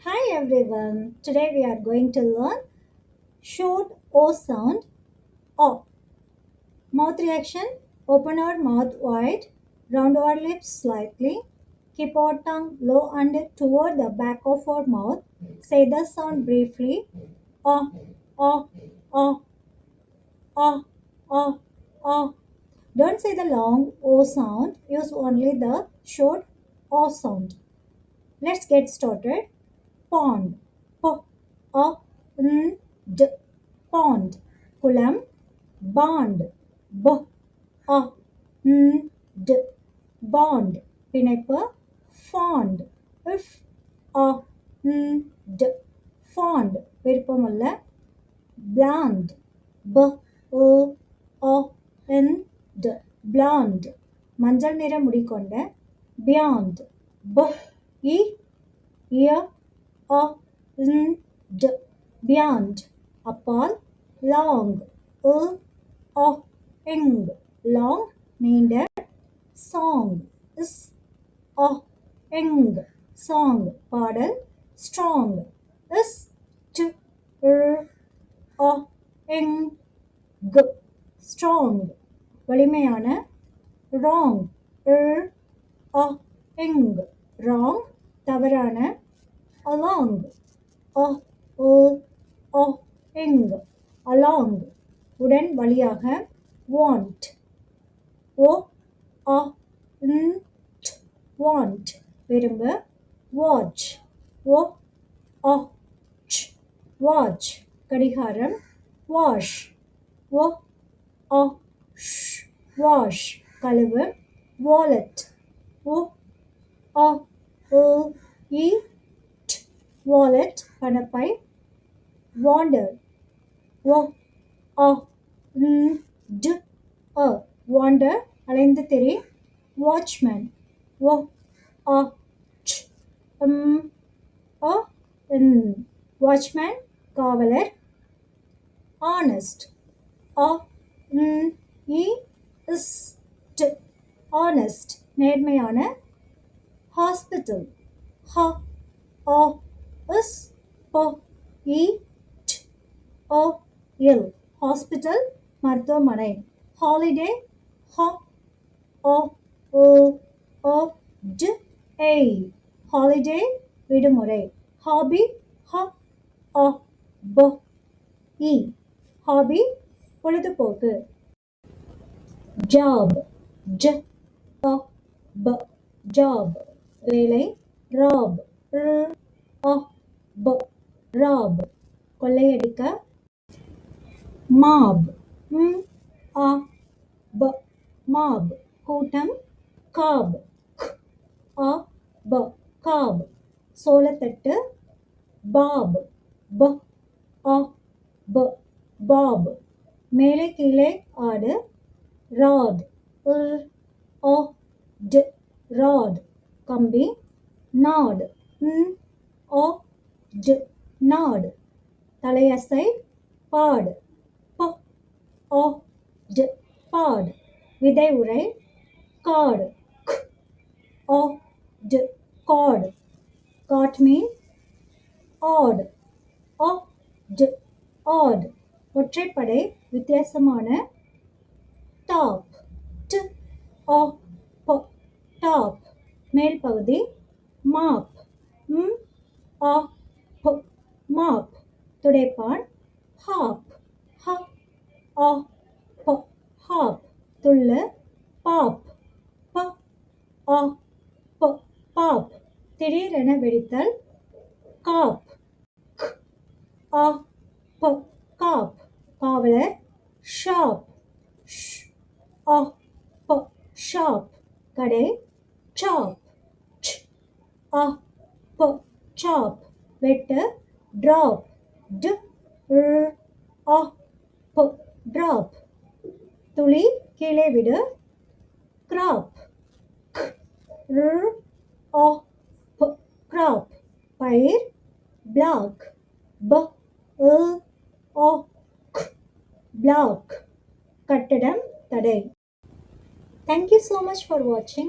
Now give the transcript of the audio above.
Hi everyone. Today we are going to learn short O sound. O. Mouth reaction. Open our mouth wide. Round our lips slightly. Keep our tongue low and toward the back of our mouth. Say the sound briefly. O. O. O. O. O. O. Don't say the long O sound. Use only the short O sound. Let's get started. Pond. P A N D. Pond. Kulam. Bond. B A N D. Bond. பிணைப்பு. Fond. If A N D. Fond. விருப்பமுள்ள. Blonde. B O O N D. Blonde. மஞ்சள் நிற முடி கொண்ட. Beyond. B E ear A N D. Beyond. அப்பால். Long. A ing. Long. நீண்ட. Song. Is A ing. Song. பாடல். Strong. Is T R A ing. G. Strong. வலிமையான. Wrong. A ing. Wrong. தவறான. Along. A O ing. Along. உடன் வழியாக. Want. O A N T. Want. விரும்ப. Watch. O A Ch. Watch. கடிகாரம். Wash. O A Sh. Wash. கழுவு. Wallet. O A L E T. Wallet. பணப்பை. Wander. O A N D A. Wander. அலைந்து திரி. Watchman. O A Ch M A N. Watchman. காவலர். Honest. A N E S T. Honest. நேர்மையான. Hospital. H O S P E T O L. Hospital. மருத்துவமனை. Holiday. H O O O D A. Holiday. விடுமுறை. Hobby. H O B E. Hobby. பொழுதுபோக்கு. Job. J O B. Job. வேலை. Rob. R O B. Rob. கொள்ளையடிக்க. Mob. M A B. Mob. கூட்டம். Cob. K A B. Cob. சோளத்தட்டு. Bob. B A B. Bob. மேலே கீழே ஆடு. Rod. R O D. Rod. கம்பி. Nod. N O D. Nod. தலையசை. Pod. P O D. Pod. விதை உரை. Cord. K O D. Cord. Got mean. Odd. O D. Odd. ஒற்றைப்படை. வித்தியாசமான. Top. T O P. Top. மேல் பகுதி. Mop. M A P. Mop. துடைப்பான். Hop. H O P. Hop. துள்ளு. Pop. P O P. Pop. திடீரென வெடித்தல். Cop. K A P. Cop. காவலர். Shop. Sh O P. Shop. கடை. Chop. Ch A P. Chop. வெட்டு. Drop. D R O P. Drop. துளி. கீழே விடு. Crop. K R O P. Crop. பயிர். Block. B L O K. Block. கட்டடம். தடை. Thank you so much for watching.